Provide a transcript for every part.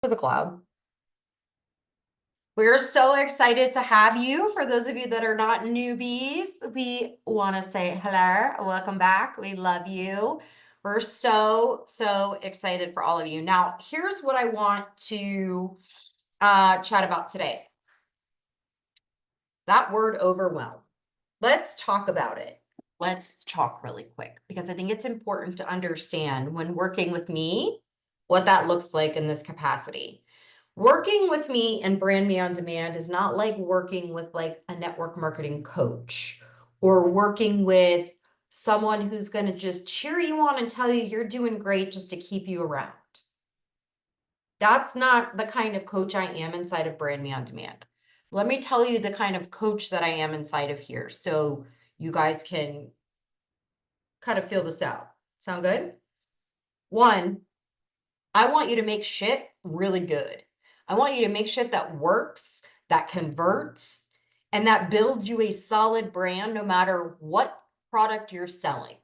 To the cloud. We're so excited to have you. For those of you that are not newbies, we want to say hello, welcome back. We love you. We're so excited for all of you. Now, here's what I want to chat about today. That word overwhelm. Let's talk about it. Let's talk really quick because I think it's important to understand when working with me what that looks like in this capacity. Working with me and Brand Me on Demand is not like working with like a network marketing coach or working with someone who's going to just cheer you on and tell you you're doing great just to keep you around. That's not the kind of coach I am inside of Brand Me on Demand. Let me tell you the kind of coach that I am inside of here so you guys can kind of feel this out. Sound good? One, I want you to make shit really good. I want you to make shit that works, that converts, and that builds you a solid brand no matter what product you're selling.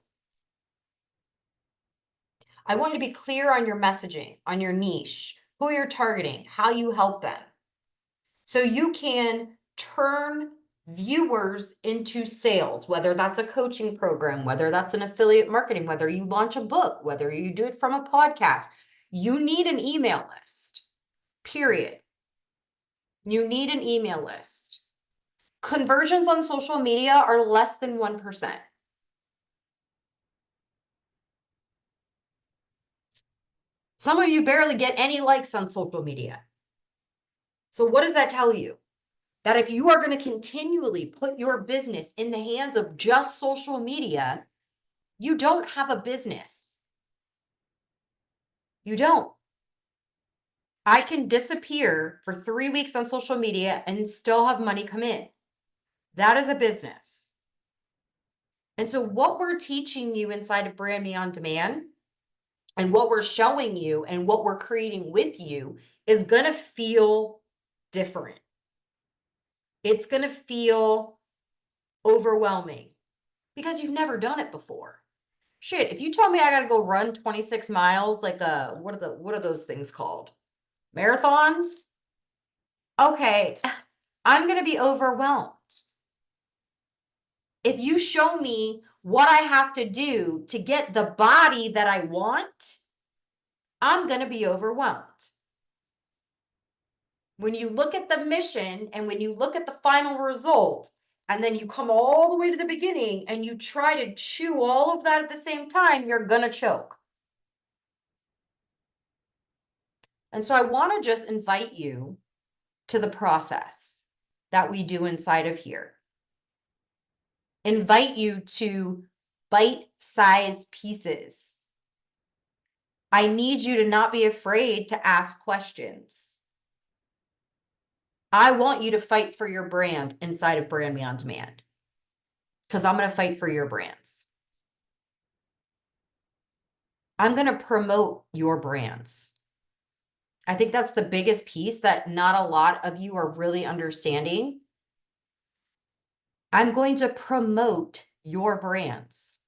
I want you to be clear on your messaging, on your niche, who you're targeting, how you help them. So you can turn viewers into sales, whether that's a coaching program, whether that's an affiliate marketing, whether you launch a book, whether you do it from a podcast. You need an email list, period. You need an email list. Conversions on social media are less than 1%. Some of you barely get any likes on social media. So what does that tell you? That if you are going to continually put your business in the hands of just social media, you don't have a business. You don't. I can disappear for 3 weeks on social media and still have money come in. That is a business. And so what we're teaching you inside of Brand Me on Demand and what we're showing you and what we're creating with you is going to feel different. It's going to feel overwhelming because you've never done it before. Shit, if you tell me I got to go run 26 miles, like what are those things called? Marathons? Okay, I'm going to be overwhelmed. If you show me what I have to do to get the body that I want, I'm going to be overwhelmed. When you look at the mission and when you look at the final result, and then you come all the way to the beginning and you try to chew all of that at the same time, you're going to choke. And so I want to just invite you to the process that we do inside of here. Invite you to bite-sized pieces. I need you to not be afraid to ask questions. I want you to fight for your brand inside of Brand Me on Demand because I'm going to fight for your brands. I'm going to promote your brands. I think that's the biggest piece that not a lot of you are really understanding. I'm going to promote your brands.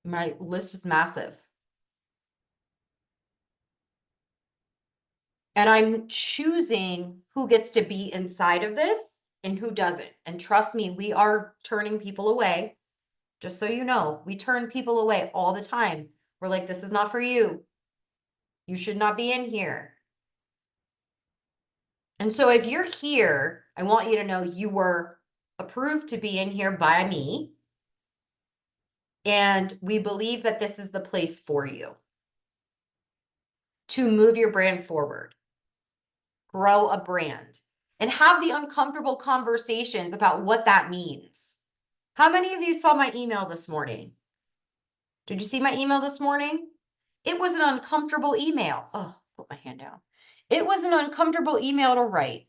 My list is massive. And I'm choosing who gets to be inside of this and who doesn't. And trust me, we are turning people away. Just so you know, we turn people away all the time. We're like, this is not for you. You should not be in here. And so if you're here, I want you to know you were approved to be in here by me. And we believe that this is the place for you to move your brand forward, grow a brand, and have the uncomfortable conversations about what that means. How many of you saw my email this morning? Did you see my email this morning? It was an uncomfortable email. Oh, put my hand down. It was an uncomfortable email to write,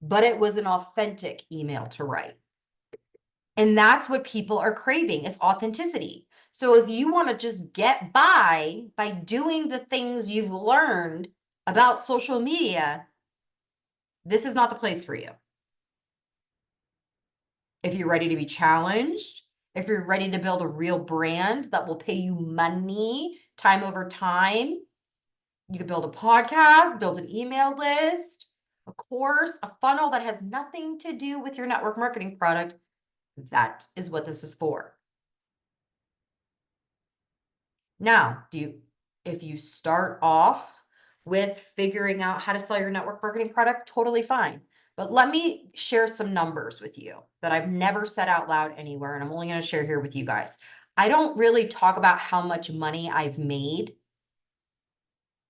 but it was an authentic email to write. And that's what people are craving is authenticity. So if you want to just get by doing the things you've learned about social media, this is not the place for you. If you're ready to be challenged, if you're ready to build a real brand that will pay you money time over time, You could build a podcast, build an email list, a course, a funnel that has nothing to do with your network marketing product. That is what this is for. Now, if you start off with figuring out how to sell your network marketing product, totally fine. But let me share some numbers with you that I've never said out loud anywhere, and I'm only going to share here with you guys. I don't really talk about how much money I've made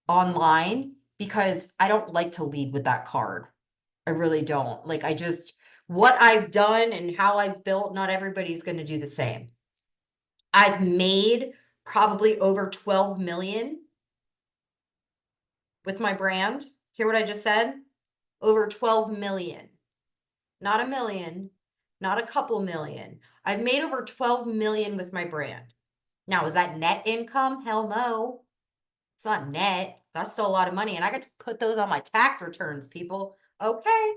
online because I don't like to lead with that card. I really don't. Like, what I've done and how I've built, not everybody's going to do the same. I've made probably over 12 million with my brand. Hear what I just said? Over 12 million. Not a million, not a couple million. I've made over 12 million with my brand. Now, is that net income? Hell no. It's not net. That's still a lot of money. And I got to put those on my tax returns, people. Okay.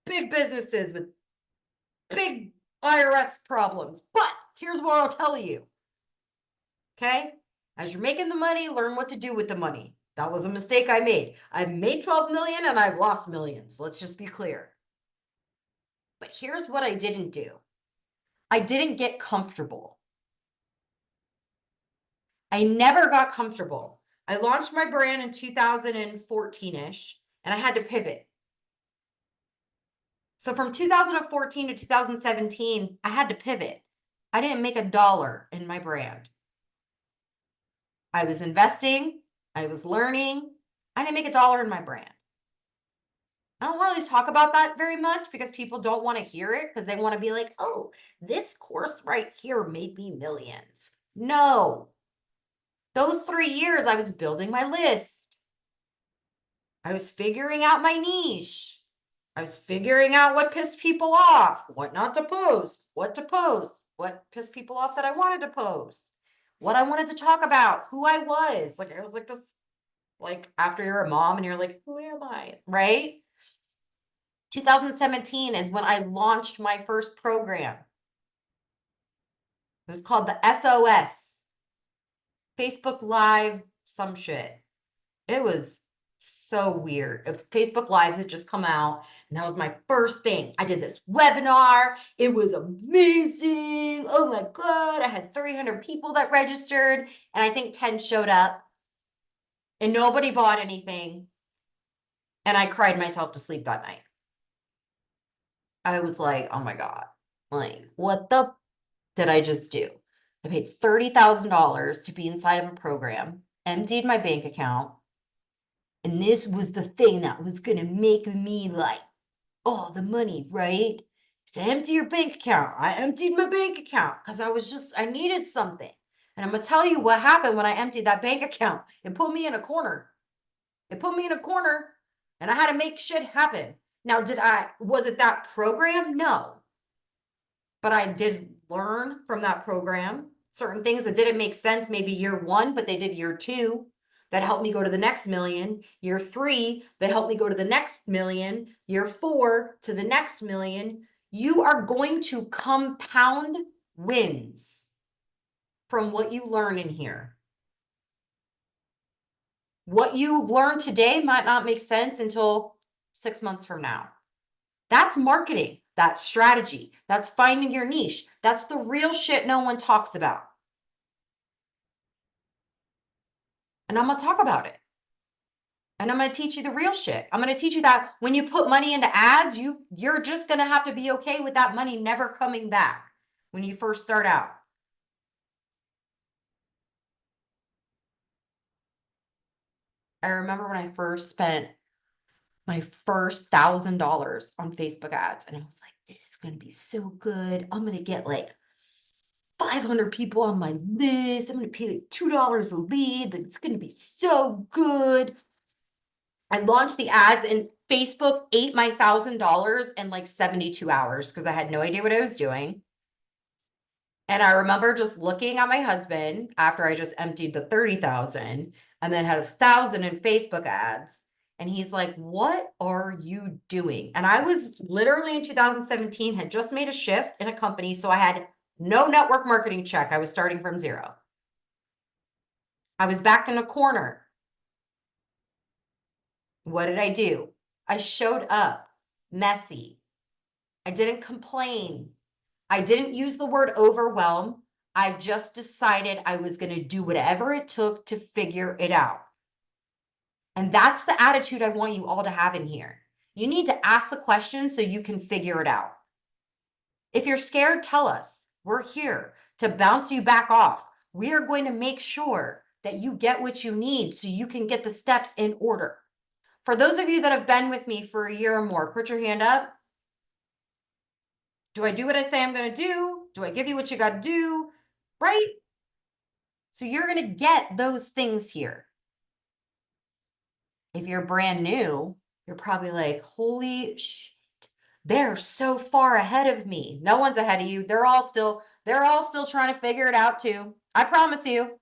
Big businesses with big IRS problems. But here's what I'll tell you. Okay? As you're making the money, learn what to do with the money. That was a mistake I made. I've made 12 million and I've lost millions. Let's just be clear. But here's what I didn't do. I didn't get comfortable. I never got comfortable. I launched my brand in 2014-ish, and I had to pivot. So from 2014 to 2017, I had to pivot. I didn't make $1 in my brand. I was investing, I was learning. I didn't make $1 in my brand. I don't really talk about that very much because people don't want to hear it because they want to be like, oh, this course right here made me millions. No. Those 3 years, I was building my list. I was figuring out my niche. I was figuring out what pissed people off, what not to post, what to post, what pissed people off that I wanted to post, what I wanted to talk about, who I was. Like, I was like this, like, after you're a mom and you're like, who am I? Right? 2017 is when I launched my first program. It was called the SOS, Facebook Live, some shit. It was so weird. If Facebook Lives had just come out, and that was my first thing. I did this webinar. It was amazing. Oh my God. I had 300 people that registered, and I think 10 showed up, and nobody bought anything. And I cried myself to sleep that night. I was like, oh my God, like, what the did I just do? I paid $30,000 to be inside of a program, emptied my bank account, and this was the thing that was going to make me like, oh, the money, right? So empty your bank account. I emptied my bank account because I needed something. And I'm going to tell you what happened when I emptied that bank account. It put me in a corner. It put me in a corner and I had to make shit happen. Now, was it that program? No. But I did learn from that program certain things that didn't make sense maybe year 1, but they did year 2 that helped me go to the next million, year 3 that helped me go to the next million, year 4 to the next million. You are going to compound wins from what you learn in here. What you learn today might not make sense until 6 months from now. That's marketing. That's strategy. That's finding your niche. That's the real shit no one talks about. And I'm going to talk about it. And I'm going to teach you the real shit. I'm going to teach you that when you put money into ads, you're just going to have to be okay with that money never coming back when you first start out. I remember when I first spent my first $1,000 on Facebook ads, and I was like, this is going to be so good. I'm going to get like 500 people on my list. I'm going to pay like $2 a lead. It's going to be so good. I launched the ads and Facebook ate my $1,000 in like 72 hours because I had no idea what I was doing. And I remember just looking at my husband after I just emptied the 30,000 and then had 1,000 in Facebook ads. And he's like, what are you doing? And I was literally in 2017, had just made a shift in a company. So I had no network marketing check. I was starting from zero. I was backed in a corner. What did I do? I showed up messy. I didn't complain. I didn't use the word overwhelm. I just decided I was going to do whatever it took to figure it out. And that's the attitude I want you all to have in here. You need to ask the question so you can figure it out. If you're scared, tell us. We're here to bounce you back off. We are going to make sure that you get what you need so you can get the steps in order. For those of you that have been with me for a year or more, put your hand up. Do I do what I say I'm going to do? Do I give you what you got to do? Right? So you're going to get those things here. If you're brand new, you're probably like, holy shit, they're so far ahead of me. No one's ahead of you. They're all still trying to figure it out too. I promise you.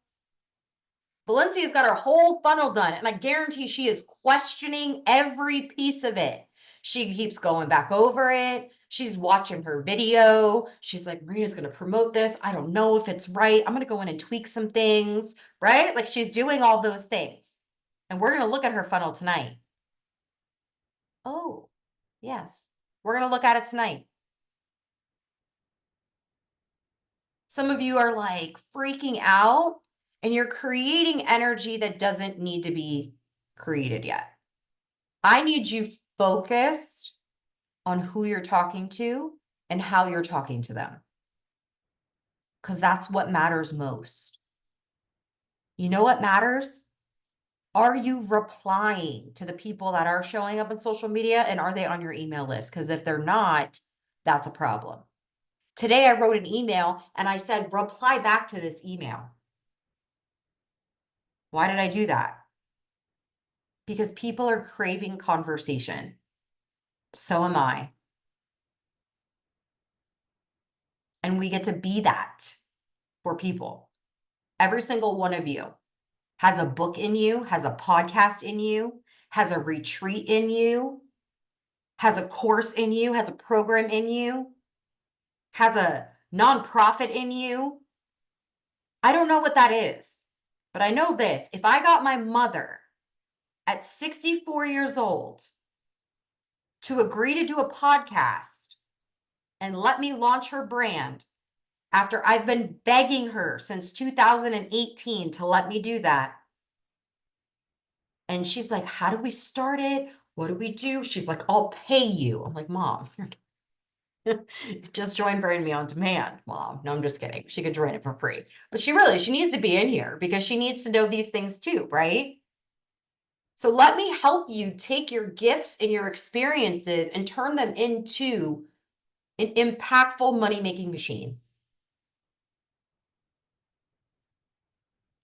Valencia's got her whole funnel done, and I guarantee she is questioning every piece of it. She keeps going back over it. She's watching her video. She's like, Marina's going to promote this. I don't know if it's right. I'm going to go in and tweak some things, right? Like she's doing all those things. And we're going to look at her funnel tonight. Oh, yes. We're going to look at it tonight. Some of you are like freaking out and you're creating energy that doesn't need to be created yet. I need you focused on who you're talking to and how you're talking to them. Because that's what matters most. You know what matters? Are you replying to the people that are showing up on social media, and are they on your email list? Because if they're not, that's a problem. Today I wrote an email and I said, reply back to this email. Why did I do that? Because people are craving conversation. So am I. And we get to be that for people. Every single one of you has a book in you, has a podcast in you, has a retreat in you, has a course in you, has a program in you, has a nonprofit in you. I don't know what that is, but I know this. If I got my mother at 64 years old to agree to do a podcast and let me launch her brand after I've been begging her since 2018 to let me do that. And she's like, how do we start it? What do we do? She's like, I'll pay you. I'm like, Mom, just join Brand Me on Demand, Mom. No, I'm just kidding. She could join it for free. But she needs to be in here because she needs to know these things too, right? So let me help you take your gifts and your experiences and turn them into an impactful money-making machine.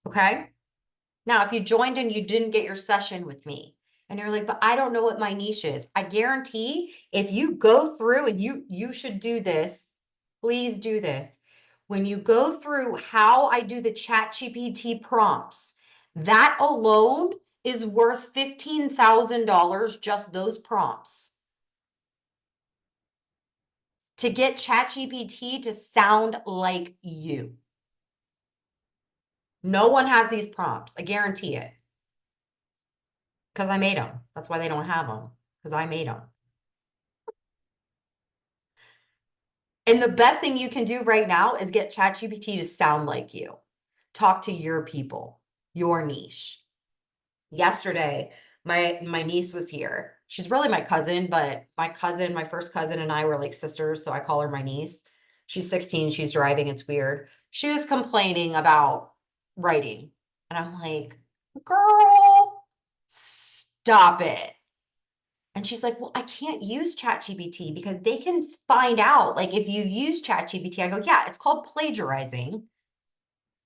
Okay? Now, if you joined and you didn't get your session with me and you're like, but I don't know what my niche is. I guarantee if you go through and you should do this, please do this. When you go through how I do the ChatGPT prompts, that alone is worth $15,000, just those prompts. To get ChatGPT to sound like you. No one has these prompts. I guarantee it. Because I made them. That's why they don't have them. Because I made them. And the best thing you can do right now is get ChatGPT to sound like you. Talk to your people, your niche. Yesterday, my niece was here. She's really my cousin, but my first cousin and I were like sisters, so I call her my niece. She's 16, she's driving, it's weird. She was complaining about writing. And I'm like, girl, stop it. And she's like, well, I can't use ChatGPT because they can find out. Like if you use ChatGPT, I go, yeah, it's called plagiarizing.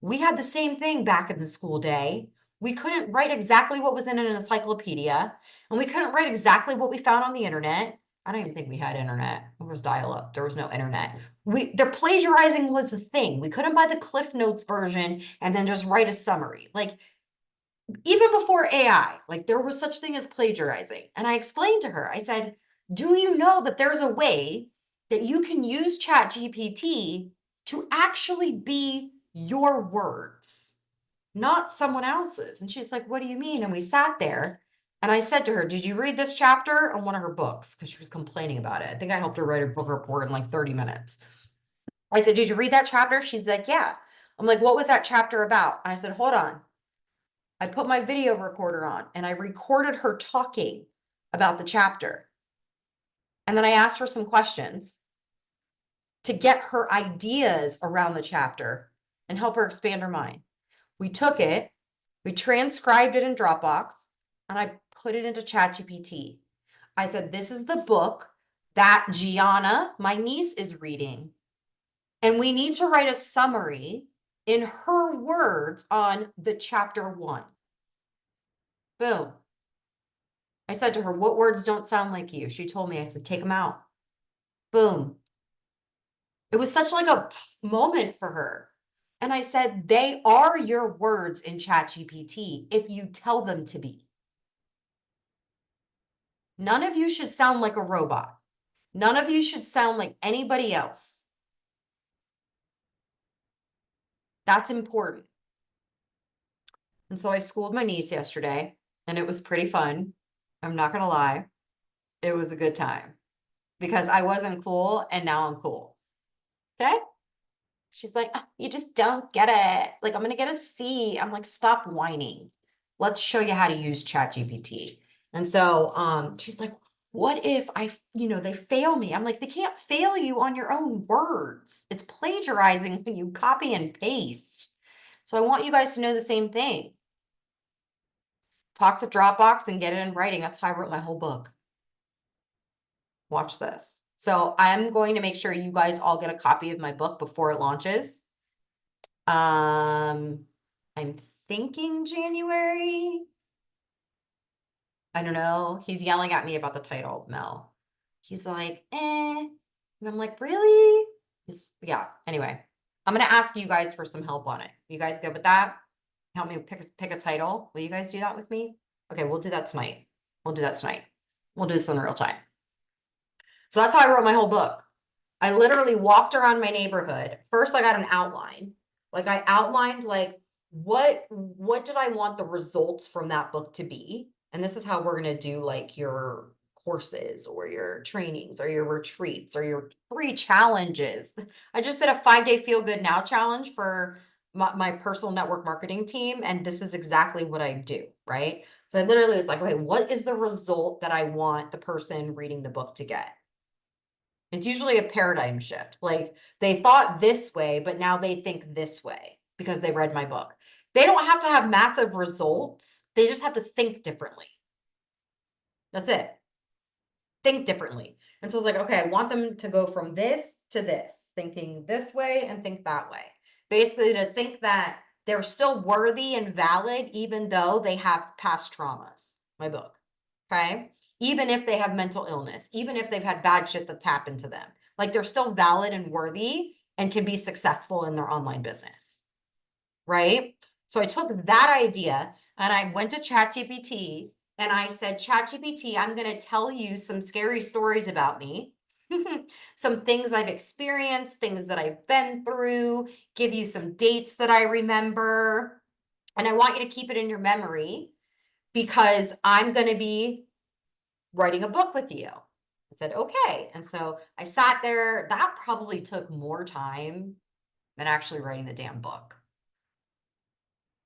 We had the same thing back in the school day. We couldn't write exactly what was in an encyclopedia, and we couldn't write exactly what we found on the internet. I don't even think we had internet. It was dial-up. There was no internet. The plagiarizing was a thing. We couldn't buy the Cliff Notes version and then just write a summary. Like even before AI, like there was such thing as plagiarizing. And I explained to her, I said, do you know that there's a way that you can use ChatGPT to actually be your words? not someone else's. And she's like, what do you mean? And we sat there and I said to her, did you read this chapter on one of her books? Because she was complaining about it. I think I helped her write a book report in like 30 minutes. I said, did you read that chapter? She's like, yeah. I'm like, what was that chapter about? And I said, hold on. I put my video recorder on and I recorded her talking about the chapter. And then I asked her some questions to get her ideas around the chapter and help her expand her mind. We took it, we transcribed it in Dropbox, and I put it into ChatGPT. I said, this is the book that Gianna, my niece, is reading. And we need to write a summary in her words on the chapter 1. Boom. I said to her, what words don't sound like you? She told me. I said, take them out. Boom. It was such like a moment for her. And I said, they are your words in ChatGPT if you tell them to be. None of you should sound like a robot. None of you should sound like anybody else. That's important. And so I schooled my niece yesterday, and it was pretty fun. I'm not going to lie. It was a good time because I wasn't cool, and now I'm cool. Okay? She's like, you just don't get it. Like, I'm going to get a C. I'm like, stop whining. Let's show you how to use ChatGPT. And so she's like, what if they fail me? I'm like, they can't fail you on your own words. It's plagiarizing when you copy and paste. So I want you guys to know the same thing. Talk to Dropbox and get it in writing. That's how I wrote my whole book. Watch this. So I'm going to make sure you guys all get a copy of my book before it launches. I'm thinking January. I don't know. He's yelling at me about the title, Mel. He's like, eh. And I'm like, really? Yeah. Anyway, I'm going to ask you guys for some help on it. You guys good with that? Help me pick a title. Will you guys do that with me? Okay, we'll do that tonight. We'll do that tonight. We'll do this in real time. So that's how I wrote my whole book. I literally walked around my neighborhood. First, I got an outline. Like I outlined like what did I want the results from that book to be? And this is how we're going to do like your courses or your trainings or your retreats or your free challenges. I just did a 5-day feel good now challenge for my personal network marketing team. And this is exactly what I do, right? So I literally was like, okay, what is the result that I want the person reading the book to get? It's usually a paradigm shift. Like they thought this way, but now they think this way because they read my book. They don't have to have massive results. They just have to think differently. That's it. Think differently. And so it's like, okay, I want them to go from this to this, thinking this way and think that way. Basically, to think that they're still worthy and valid, even though they have past traumas. My book. Okay. Even if they have mental illness, even if they've had bad shit that's happened to them, like they're still valid and worthy and can be successful in their online business. Right. So I took that idea and I went to ChatGPT and I said, ChatGPT, I'm going to tell you some scary stories about me, some things I've experienced, things that I've been through, give you some dates that I remember. And I want you to keep it in your memory because I'm going to be writing a book with you. I said, okay. And so I sat there. That probably took more time than actually writing the damn book.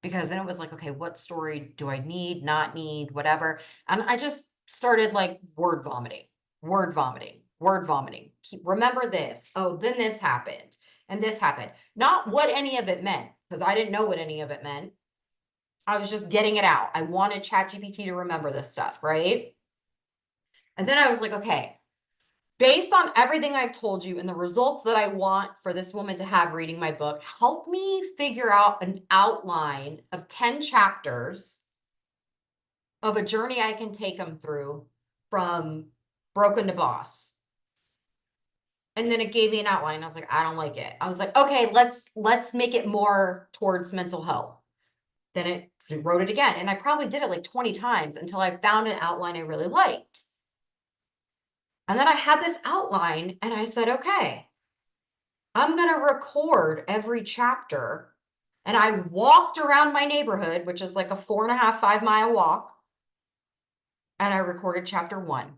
Because then it was like, okay, what story do I need, not need, whatever. And I just started like word vomiting, word vomiting, word vomiting. Remember this. Oh, then this happened and this happened. Not what any of it meant, because I didn't know what any of it meant. I was just getting it out. I wanted ChatGPT to remember this stuff, right? And then I was like, okay, based on everything I've told you and the results that I want for this woman to have reading my book, help me figure out an outline of 10 chapters of a journey I can take them through from broken to boss. And then it gave me an outline. I was like, I don't like it. I was like, okay, let's make it more towards mental health. Then it wrote it again. And I probably did it like 20 times until I found an outline I really liked. And then I had this outline and I said, okay, I'm going to record every chapter And I walked around my neighborhood, which is like a 4.5, 5 mile walk. And I recorded chapter 1.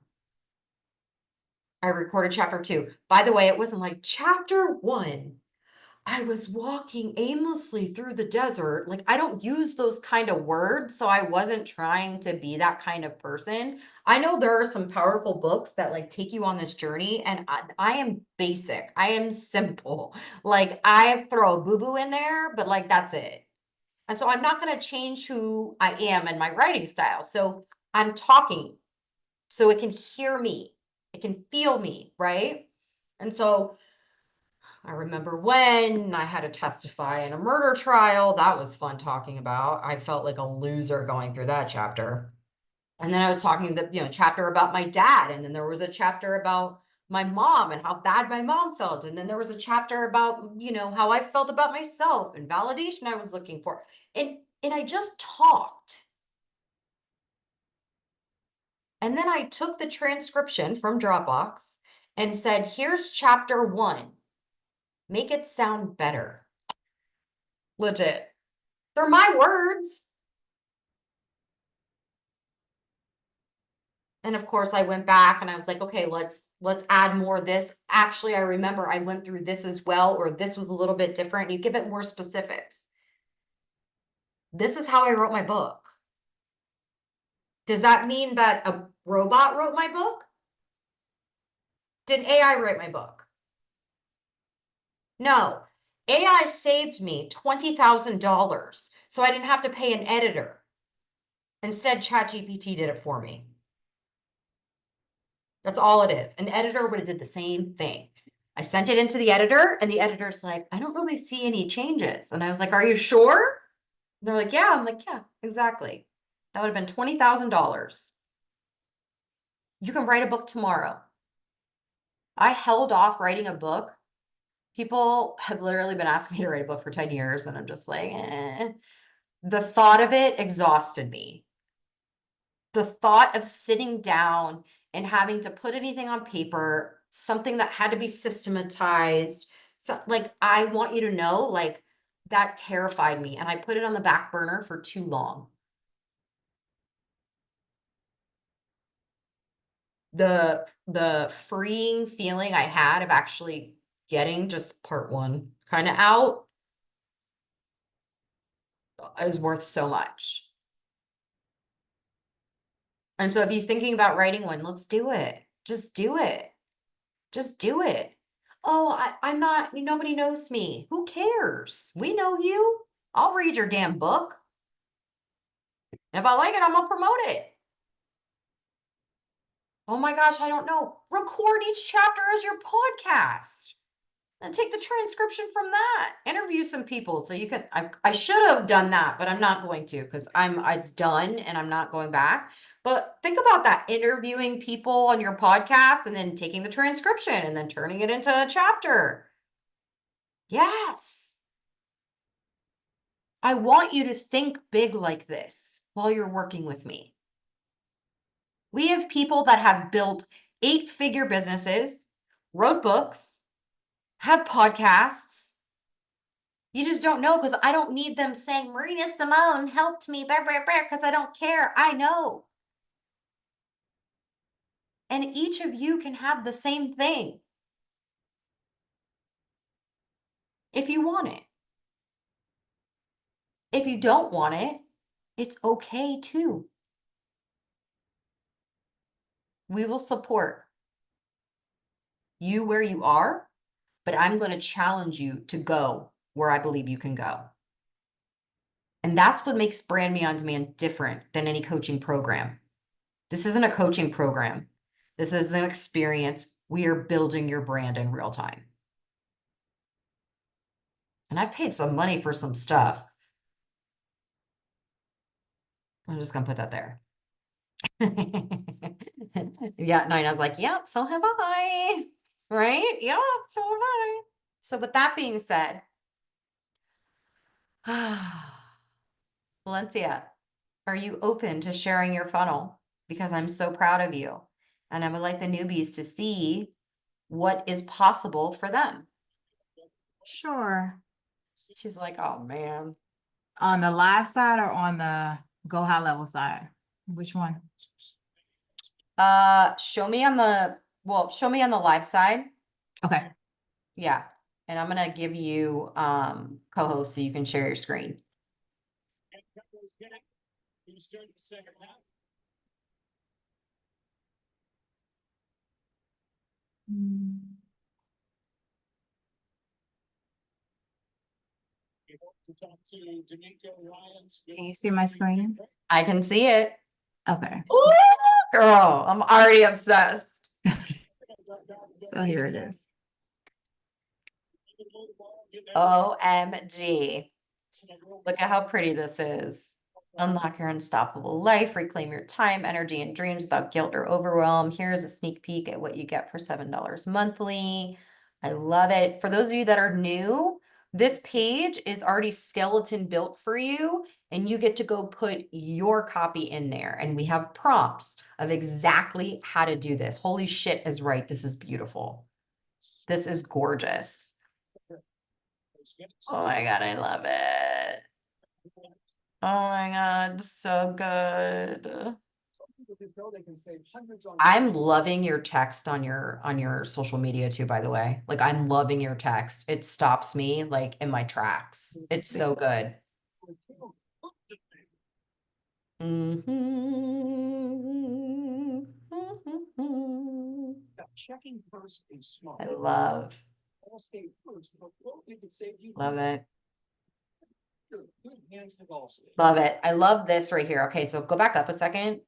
I recorded chapter 2. By the way, it wasn't like chapter 1. I was walking aimlessly through the desert. Like, I don't use those kind of words, so I wasn't trying to be that kind of person. I know there are some powerful books that like take you on this journey, and I am basic. I am simple. Like, I throw a boo-boo in there, but like that's it. And so I'm not going to change who I am and my writing style. So I'm talking so it can hear me, it can feel me, right? And so I remember when I had to testify in a murder trial. That was fun talking about. I felt like a loser going through that chapter. And then I was talking the, chapter about my dad. And then there was a chapter about my mom and how bad my mom felt. And then there was a chapter about, how I felt about myself and validation I was looking for. And I just talked. And then I took the transcription from Dropbox and said, here's chapter 1. Make it sound better. Legit. They're my words. And of course I went back and I was like, okay, let's add more of this. Actually, I remember I went through this as well, or this was a little bit different. You give it more specifics. This is how I wrote my book. Does that mean that a robot wrote my book? Did AI write my book? No. AI saved me $20,000 so I didn't have to pay an editor. Instead, ChatGPT did it for me. That's all it is. An editor would have did the same thing. I sent it into the editor and the editor's like, I don't really see any changes. And I was like, are you sure? And they're like, yeah. I'm like, yeah, exactly. That would have been $20,000. You can write a book tomorrow. I held off writing a book. People have literally been asking me to write a book for 10 years, and I'm just like, eh. The thought of it exhausted me. The thought of sitting down and having to put anything on paper, something that had to be systematized. So, like, I want you to know, like, that terrified me, and I put it on the back burner for too long. The freeing feeling I had of actually getting just part 1 kind of out is worth so much. And so if you're thinking about writing one, let's do it. Just do it. Just do it. Oh, I'm not, nobody knows me. Who cares? We know you. I'll read your damn book. If I like it, I'm gonna promote it. Oh my gosh, I don't know. Record each chapter as your podcast. And take the transcription from that. Interview some people so you can. I should have done that, but I'm not going to because it's done and I'm not going back. But think about that, interviewing people on your podcast and then taking the transcription and then turning it into a chapter. Yes. I want you to think big like this while you're working with me. We have people that have built 8-figure businesses, wrote books, have podcasts. You just don't know because I don't need them saying, Marina Simone helped me, because I don't care. I know. And each of you can have the same thing if you want it. If you don't want it, it's okay too. We will support you where you are, but I'm going to challenge you to go where I believe you can go. And that's what makes Brand Me on Demand different than any coaching program. This isn't a coaching program. This is an experience. We are building your brand in real time. And I've paid some money for some stuff. I'm just gonna put that there. Yeah, no, and I was like, yep, so have I. Right? Yep, so have I. So with that being said, Valencia, are you open to sharing your funnel? Because I'm so proud of you. And I would like the newbies to see what is possible for them. Sure. She's like, oh man. On the live side or on the go high level side? Which one? Show me on the live side. Okay. Yeah. And I'm gonna give you co-host so you can share your screen. Mm. Can you see my screen? I can see it. Okay. Ooh, girl, I'm already obsessed. So here it is. OMG. Look at how pretty this is. Unlock your unstoppable life, reclaim your time, energy, and dreams without guilt or overwhelm. Here's a sneak peek at what you get for $7 monthly. I love it. For those of you that are new, this page is already skeleton built for you, and you get to go put your copy in there. And we have prompts of exactly how to do this. Holy shit is right. This is beautiful. This is gorgeous. Oh my God, I love it. Oh my God, so good. I'm loving your text on your social media too, by the way. Like I'm loving your text. It stops me like in my tracks. It's so good. Mhm. I love it. Love it. I love this right here. Okay, so go back up a second.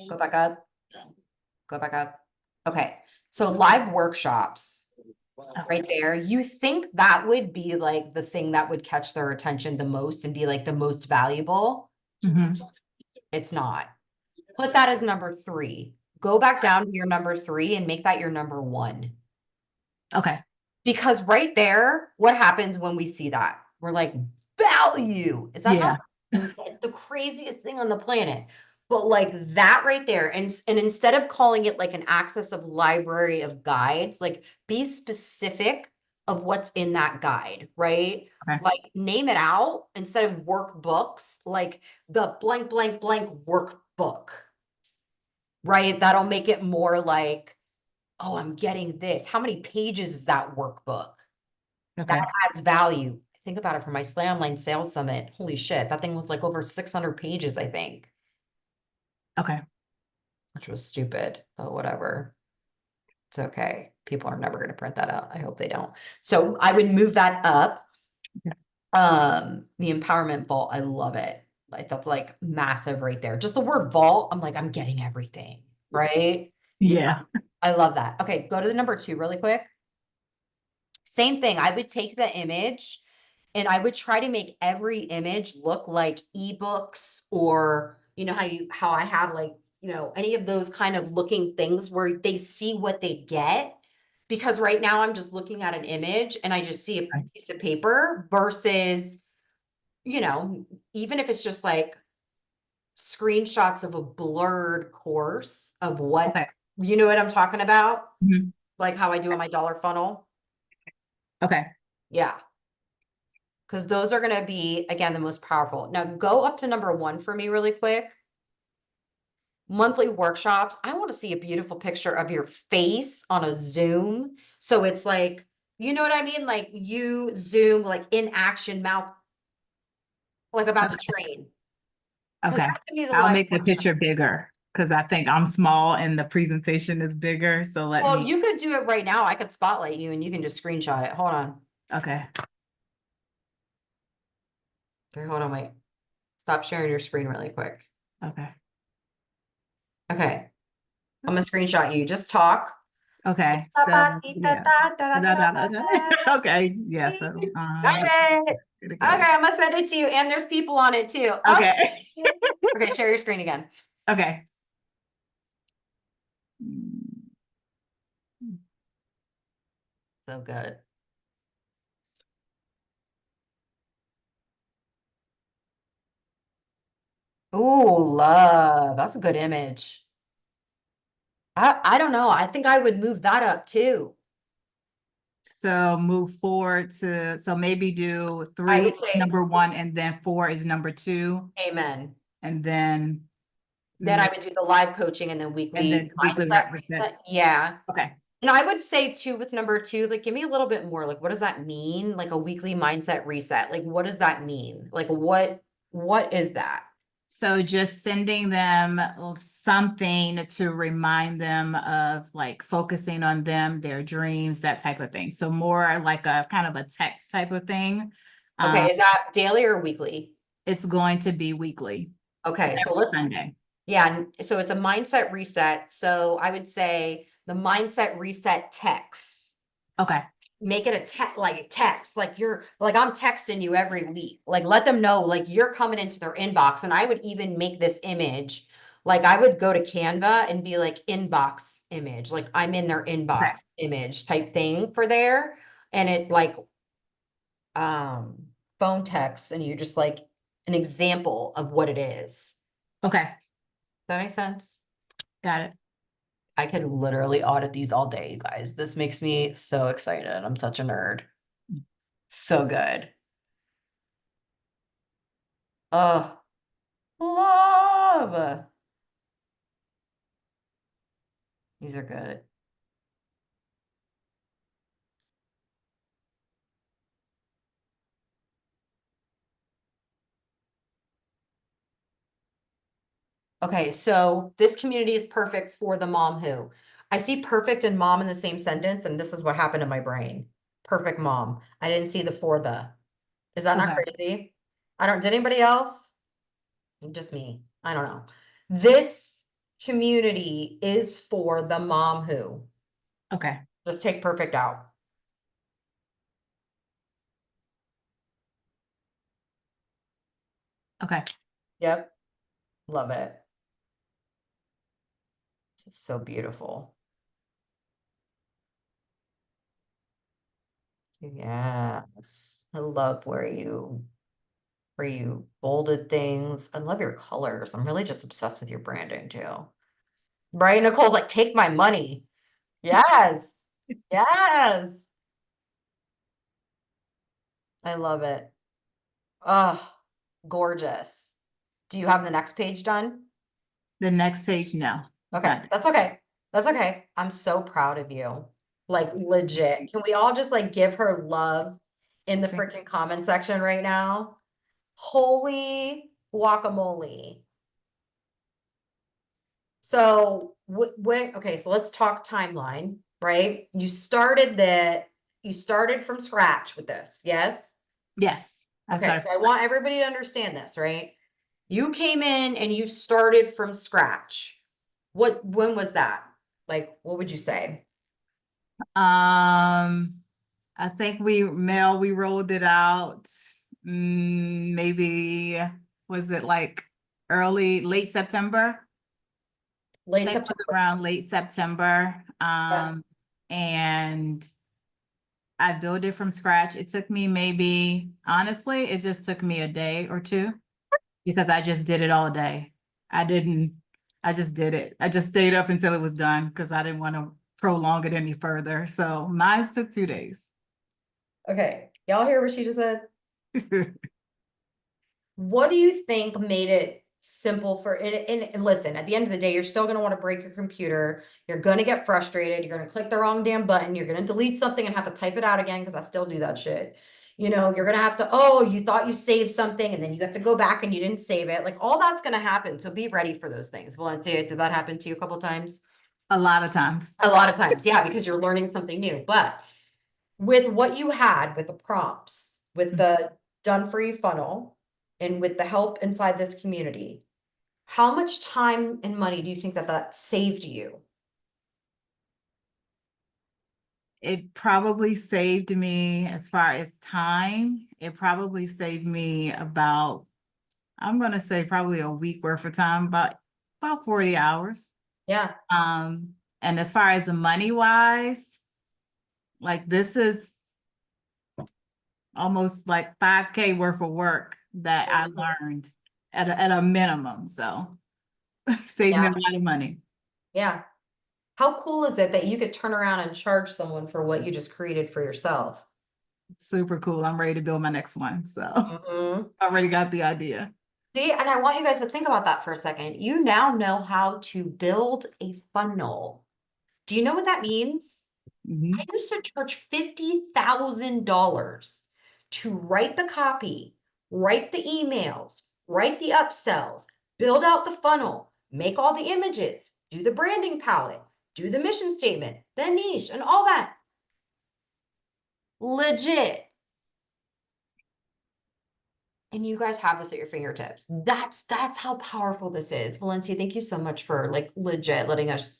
Go back up. Go back up. Okay, so live workshops right there. You think that would be like the thing that would catch their attention the most and be like the most valuable? Mhm. It's not. Put that as number 3. Go back down to your number 3 and make that your number 1. Okay. Because right there, what happens when we see that? We're like, value. Is that not Yeah. like the craziest thing on the planet? But like that right there, and instead of calling it like an access of library of guides, like be specific of what's in that guide, right? Okay. Like name it out instead of workbooks, like the blank, blank, blank workbook, right? That'll make it more like, oh, I'm getting this. How many pages is that workbook? That Okay. adds value. Think about it for my Slamline Sales Summit. Holy shit, that thing was like over 600 pages, I think, Okay. which was stupid, but whatever. It's okay. People are never going to print that out. I hope they don't. So I would move that up. The empowerment vault, I love it. Like that's like massive right there. Just the word vault, I'm like, I'm getting everything, right? Yeah, Yeah. I love that. Okay, go to the number 2 really quick. Same thing. I would take the image and I would try to make every image look like ebooks or how I have like, any of those kind of looking things where they see what they get. Because right now I'm just looking at an image and I just see a Okay. piece of paper versus, you know, even if it's just like screenshots of a blurred course of what, Okay. you know what I'm talking about? Mhm. Like how I do on my dollar funnel. Okay. Yeah. Because those are going to be, again, the most powerful. Now go up to number 1 for me really quick. Monthly workshops. I want to see a beautiful picture of your face on a Zoom. So it's like, you know what I mean? Like you Zoom, like in action, mouth, like about to train. Because Okay. that to me the I'll live make the workshop. picture bigger because I think I'm small and the presentation is bigger. So let Well, me. you could do it right now. I could spotlight you and you can just screenshot it. Hold on. Okay. Okay, hold on, wait. Stop sharing your screen really quick. Okay. Okay. I'm gonna screenshot you. Just talk. Okay. So yeah. Okay. Yeah. So Got it. here it Okay, goes. I'm gonna send it to you, and there's people on it too. Oh, Okay. okay, share your screen again. Okay. So good. Ooh, love. That's a good image. I don't know. I think I would move that up too. So move forward to, so maybe do I 3 would say number 1 and then 4 is number 2 amen. and then Then I mm, would do the live coaching and then and weekly then weekly mindset reset. resets. Yeah. Okay. And I would say too, with number two, like, give me a little bit more. Like, what does that mean? Like a weekly mindset reset. Like, what does that mean? Like, what is that? So just sending them something to remind them of like focusing on them, their dreams, that type of thing. So more like a kind of a text type of thing. Okay, is that daily or weekly? It's going to be weekly. So Okay, so every let's, Sunday. yeah, so it's a mindset reset. So I would say the mindset reset text. Okay. Make it a text, like you're like I'm texting you every week. Like let them know like you're coming into their inbox. And I would even make this image. Like I would go to Canva and be like inbox image, like I'm in their Okay. inbox image type thing for there. And it like phone text and you're just like an example of what it is. Okay. Does that make sense? Got it. I could literally audit these all day, you guys. This makes me so excited. I'm such a nerd. So good. Oh, love. These are good. Okay, so this community is perfect for the mom who. I see perfect and mom in the same sentence, and this is what happened in my brain. Perfect mom. I didn't see the for the. Is that not Okay. crazy? I don't, did anybody else? Just me. I don't know. This community is for the mom who. Okay. Just take perfect out. Okay. Yep. Love it. It's so beautiful. Yes. I love where you bolded things. I love your colors. I'm really just obsessed with your branding too. Right, Nicole, like take my money. Yes. Yes. I love it. Oh, gorgeous. Do you have the next page done? The next page, no, it's Okay, not. that's okay. That's okay. I'm so proud of you. Like legit. Can we all just like give her love in the Okay. freaking comment section right now? Holy guacamole. So when okay, so let's talk timeline, right? You started from scratch with this, yes? Yes, I Okay, started. so I want everybody to understand this, right? You came in and you started from scratch. When was that? Like, what would you say? I think we rolled it out. Maybe was it like late September? I Late think it was September. around late September. Yeah. And I built it from scratch. It took me maybe, honestly, it just took me a day or two because I just did it all day. I didn't, I just did it. I just stayed up until it was done because I didn't want to prolong it any further. So mine took 2 days. Okay. Y'all hear what she just said? What do you think made it simple for and listen, at the end of the day, you're still gonna want to break your computer. You're gonna get frustrated. You're gonna click the wrong damn button. You're gonna delete something and have to type it out again because I still do that shit. You know, you're gonna have to, oh, you thought you saved something and then you have to go back and you didn't save it. Like all that's gonna happen. So be ready for those things. Valencia, did that happen to you a couple times? A lot of times. A lot of times, yeah, because you're learning something new. But with what you had with the prompts, with the done for you funnel, and with the help inside this community, how much time and money do you think that that saved you? It probably saved me as far as time. It probably saved me about, I'm gonna say probably a week worth of time, about 40 hours. Yeah, And as far as the money wise, like this is almost like 5K worth of work that I learned at a minimum. So saved me a yeah, lot of money. yeah. How cool is it that you could turn around and charge someone for what you just created for yourself? Super cool. I'm ready to build my next one. So Mhm. I already got the idea. See, and I want you guys to think about that for a second. You now know how to build a funnel. Do you know what that means? I Mhm. used to charge $50,000 to write the copy, write the emails, write the upsells, build out the funnel, make all the images, do the branding palette, do the mission statement, the niche, and all that. Legit. And you guys have this at your fingertips. That's how powerful this is. Valencia, thank you so much for like legit letting us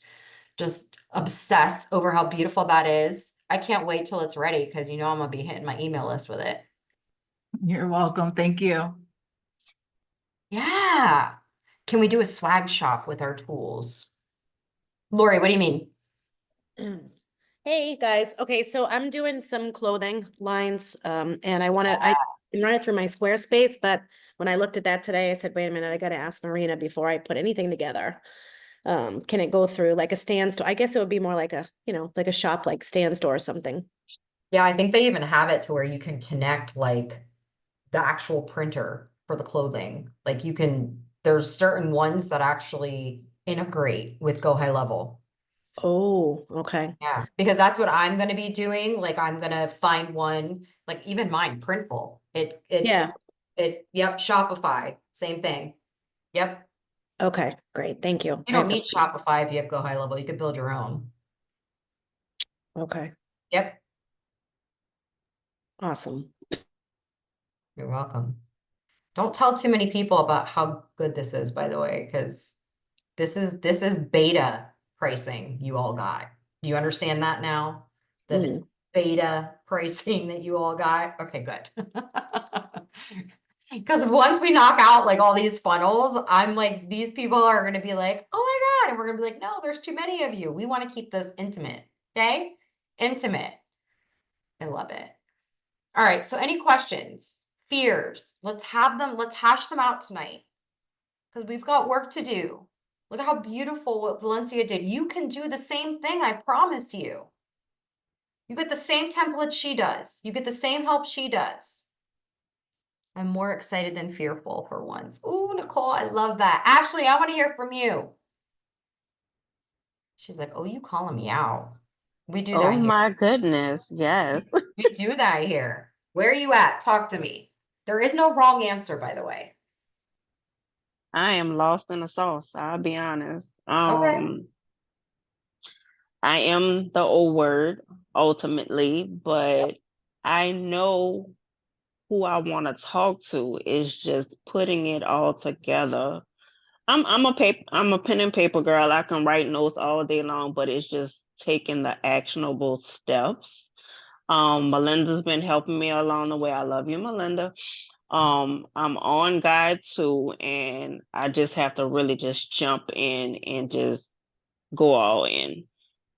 just obsess over how beautiful that is. I can't wait till it's ready because you know I'm gonna be hitting my email list with it. You're welcome. Thank you. Yeah. Can we do a swag shop with our tools? Lori, what do you mean? Hey guys, okay, so I'm doing some clothing lines, and I run it through my Squarespace, but when I looked at that today, I said, wait a minute, I gotta ask Marina before I put anything together. Can it go through like a stand store? I guess it would be more like a, like a shop, like stand store or something. Yeah, I think they even have it to where you can connect like the actual printer for the clothing. Like you can, there's certain ones that actually integrate with Go High Level. Oh, okay. Yeah, because that's what I'm gonna be doing. Like I'm gonna find one, like even mine, Printful. Yeah, Yep, Shopify, same thing. Yep. okay, great, thank you. You I have don't to, need Shopify if you have Go High Level. You could build your own. okay, Yep, awesome. you're welcome. Don't tell too many people about how good this is, by the way, because this is beta pricing you all got. Do you understand that now? That it's Mm. beta pricing that you all got? Okay, good. Because once we knock out like all these funnels, I'm like, these people are going to be like, oh my God. And we're going to be like, no, there's too many of you. We want to keep this intimate. Okay. Intimate. I love it. All right. So any questions, fears? Let's have them. Let's hash them out tonight because we've got work to do. Look at how beautiful what Valencia did. You can do the same thing. I promise you. You get the same template she does. You get the same help she does. I'm more excited than fearful for once. Ooh, Nicole, I love that. Ashley, I want to hear from you. She's like, oh, you calling me out. We do Oh that here. my goodness, yes. We do that here. Where are you at? Talk to me. There is no wrong answer, by the way. I am lost in the sauce, I'll be honest. Okay. I am the old word ultimately, but I know who I want to talk to is just putting it all together. I'm a pen and paper girl. I can write notes all day long, but it's just taking the actionable steps. Melinda's been helping me along the way. I love you, Melinda. I'm on guide too, and I just have to really just jump in and just go all in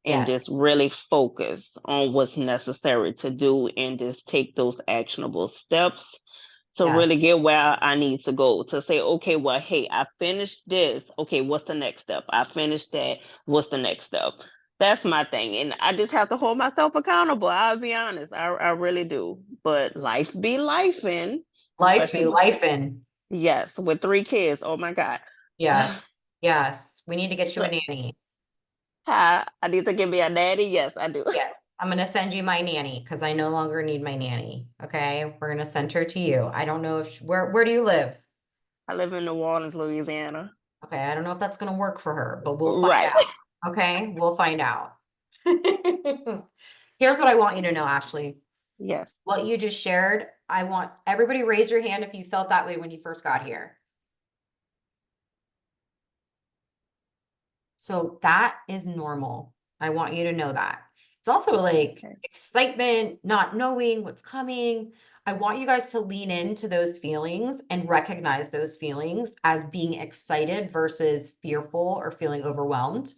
and just Yes. really focus on what's necessary to do and just take those actionable steps to really Yes. get where I need to go to say, okay, well, hey, I finished this. Okay, what's the next step? I finished that. What's the next step? That's my thing. And I just have to hold myself accountable. I'll be honest. I really do. But life be life in, Life especially be with, life in. yes, with three kids. Oh my God. Yes. Yes. We need to get you So a nanny. I need to give me a daddy. Yes, I do. Yes. I'm going to send you my nanny because I no longer need my nanny. Okay. We're going to send her to you. I don't know if, where do you live? I live in New Orleans, Louisiana. Okay, I don't know if that's gonna work for her, but we'll find Right. out. Okay, we'll find out. Here's what I want you to know, Ashley. Yes. What you just shared, I want everybody raise your hand if you felt that way when you first got here. So that is normal. I want you to know that. It's also like Okay. excitement, not knowing what's coming. I want you guys to lean into those feelings and recognize those feelings as being excited versus fearful or feeling overwhelmed.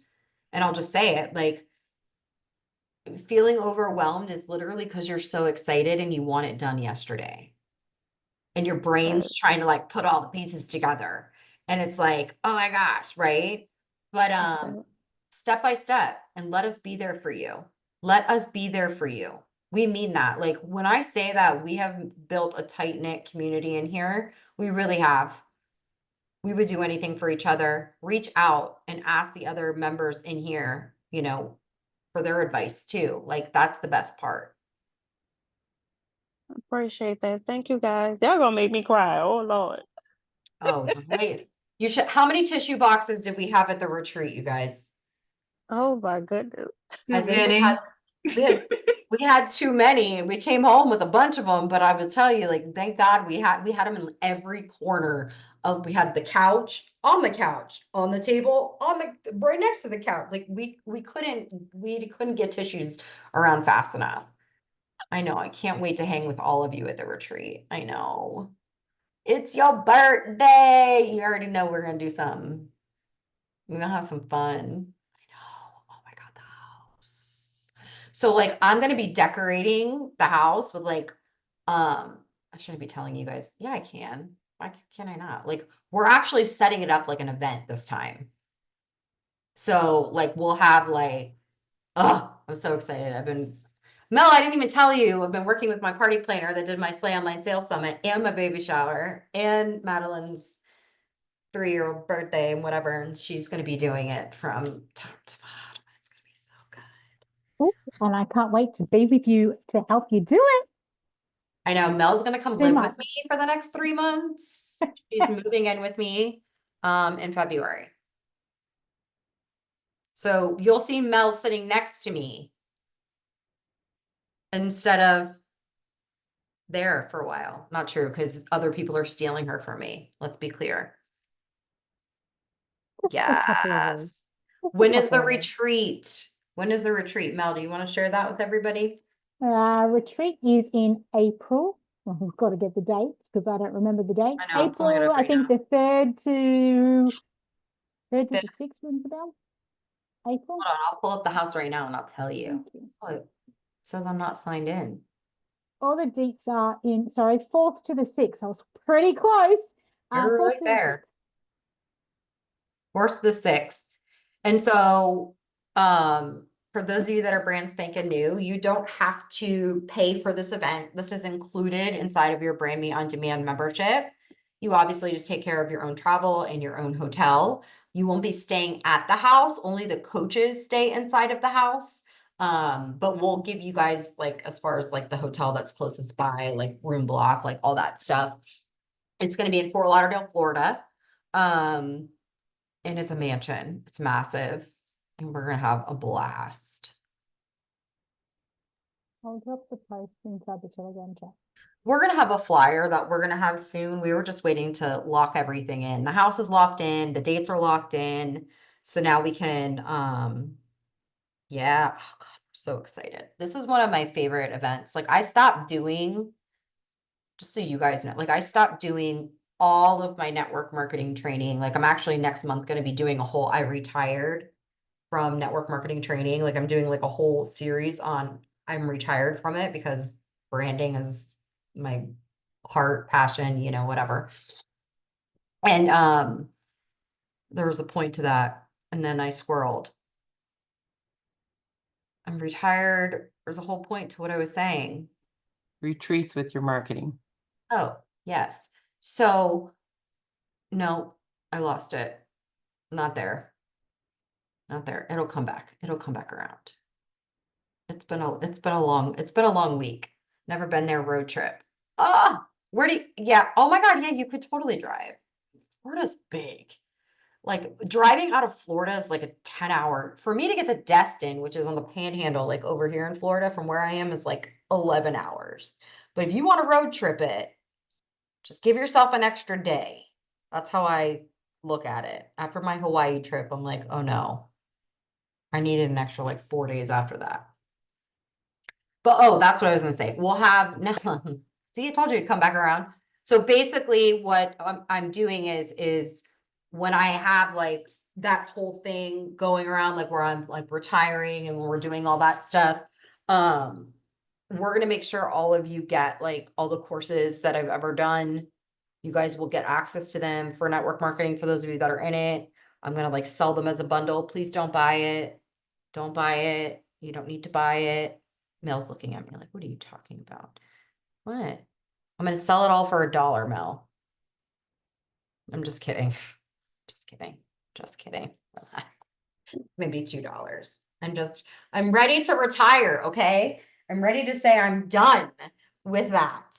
And I'll just say it like feeling overwhelmed is literally because you're so excited and you want it done yesterday. And your Right. brain's trying to like put all the pieces together. And it's like, oh my gosh, right? But Okay. step by step and let us be there for you. Let us be there for you. We mean that. Like when I say that we have built a tight knit community in here, we really have. We would do anything for each other. Reach out and ask the other members in here, for their advice too. Like that's the best part. Appreciate that. Thank you guys. Y'all gonna make me cry. Oh Lord. Oh, wait. How many tissue boxes did we have at the retreat, you guys? Oh my goodness. I Too think many. we had too many. We came home with a bunch of them, but I will tell you, like, thank God we had them in every corner of. We had the couch, on the table, right next to the couch. Like we couldn't get tissues around fast enough. I know. I can't wait to hang with all of you at the retreat. I know. It's your birthday. You already know we're gonna do something. We're gonna have some fun. I know. Oh my God, the house. So like I'm gonna be decorating the house with like I shouldn't be telling you guys. Yeah, I can. Why can I not? Like we're actually setting it up like an event this time. So like we'll have like I'm so excited. Mel, I didn't even tell you. I've been working with my party planner that did my Slay Online Sales Summit and my baby shower and Madeline's 3-year-old birthday and whatever. And she's going to be doing it from top to bottom. It's going to be so good. Ooh, and I can't wait to be with you to help you do it. I know Mel's going to come 3 live months. with me for the next 3 months. She's moving in with me in February. So you'll see Mel sitting next to me instead of there for a while. Not true, because other people are stealing her from me. Let's be clear. Just a couple of weeks. Yes. Just a When is the couple of weeks. retreat? When is the retreat? Mel, do you want to share that with everybody? Retreat is in April. Well, we've got to get the dates because I don't remember the dates. I know, I'm pulling it April, up I right think now. the 3rd to Fifth. the 6th rings a bell. April. Hold on, I'll pull up the house right now and I'll tell you. Thank you. Oh, it says I'm not signed in. All the dates are in, sorry, 4th to the 6th. I was pretty close. You're 4th right to the there. 6th. 4th to the 6th. And so, for those of you that are brand spanking new, you don't have to pay for this event. This is included inside of your Brand Me On Demand membership. You obviously just take care of your own travel and your own hotel. You won't be staying at the house. Only the coaches stay inside of the house. But we'll give you guys like as far as like the hotel that's closest by, like room block, like all that stuff. It's going to be in Fort Lauderdale, Florida. And it's a mansion. It's massive. And we're going to have a blast. I'll drop the post inside the Telegram chat. We're going to have a flyer that we're going to have soon. We were just waiting to lock everything in. The house is locked in. The dates are locked in. So now we can, yeah. Oh God, I'm so excited. This is one of my favorite events. Like I stopped doing, just so you guys know, like I stopped doing all of my network marketing training. Like I'm actually next month going to be doing I retired from network marketing training. Like I'm doing like a whole series on, I'm retired from it because branding is my heart, passion, whatever. And there was a point to that. And then I squirreled. I'm retired. There's a whole point to what I was saying. Retreats with your marketing. Oh, yes. So no, I lost it. Not there. Not there. It'll come back. It'll come back around. It's been a long week. Never been there road trip. Yeah. Oh my God. Yeah, you could totally drive. Florida's big. Like driving out of Florida is like a 10-hour. For me to get to Destin, which is on the panhandle, like over here in Florida from where I am, is like 11 hours. But if you want to road trip it, just give yourself an extra day. That's how I look at it. After my Hawaii trip, I'm like, oh no, I needed an extra like 4 days after that. But that's what I was gonna say. We'll have no. See, I told you to come back around. So basically, what I'm doing is when I have like that whole thing going around, like where I'm like retiring and when we're doing all that stuff, we're gonna make sure all of you get like all the courses that I've ever done. You guys will get access to them for network marketing for those of you that are in it. I'm gonna like sell them as a bundle. Please don't buy it. Don't buy it. You don't need to buy it. Mel's looking at me like, what are you talking about? What? I'm gonna sell it all for $1, Mel. I'm just kidding. Just kidding. Just kidding. Maybe $2. I'm ready to retire, okay? I'm ready to say I'm done with that.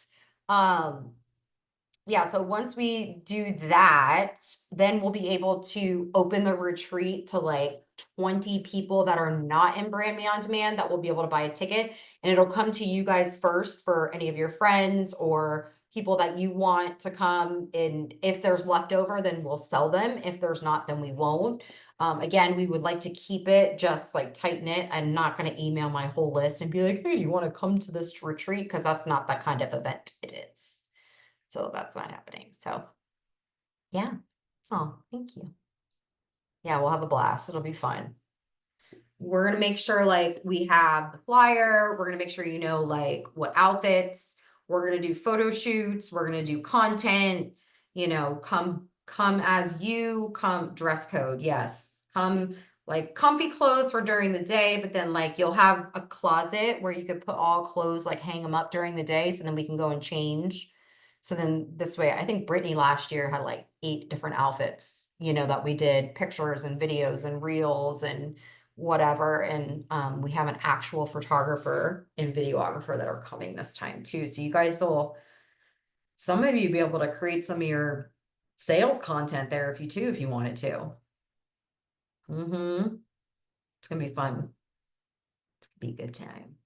Yeah, so once we do that, then we'll be able to open the retreat to like 20 people that are not in Brand Me On Demand that will be able to buy a ticket. And it'll come to you guys first for any of your friends or people that you want to come. And if there's leftover, then we'll sell them. If there's not, then we won't. Again, we would like to keep it just like tight knit. I'm not going to email my whole list and be like, hey, do you want to come to this retreat? Because that's not that kind of event it is. So that's not happening. So yeah. Oh, thank you. Yeah, we'll have a blast. It'll be fun. We're gonna make sure like we have the flyer. We're gonna make sure you know like what outfits. We're gonna do photo shoots. We're gonna do content. You know, come as you come. Dress code, yes. Come like comfy clothes for during the day, but then like you'll have a closet where you could put all clothes, like hang them up during the day, so then we can go and change. So then this way, I think Brittany last year had like 8 different outfits, you know, that we did pictures and videos and reels and whatever. And we have an actual photographer and videographer that are coming this time too. So you guys will, some of you be able to create some of your sales content there if you wanted to. It's gonna be fun. It's gonna be a good time.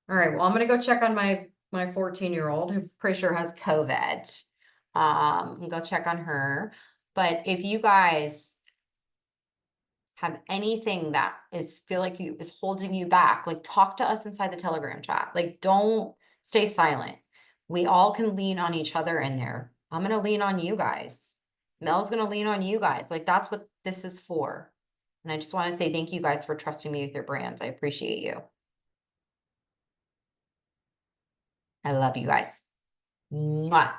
All right, well, I'm gonna go check on my 14-year-old who pretty sure has COVID. And go check on her. But if you guys have anything that feel like is holding you back, like talk to us inside the Telegram chat. Like don't stay silent. We all can lean on each other in there. I'm gonna lean on you guys. Mel's gonna lean on you guys. Like that's what this is for. And I just want to say thank you guys for trusting me with your brands. I appreciate you. I love you guys. Mwah.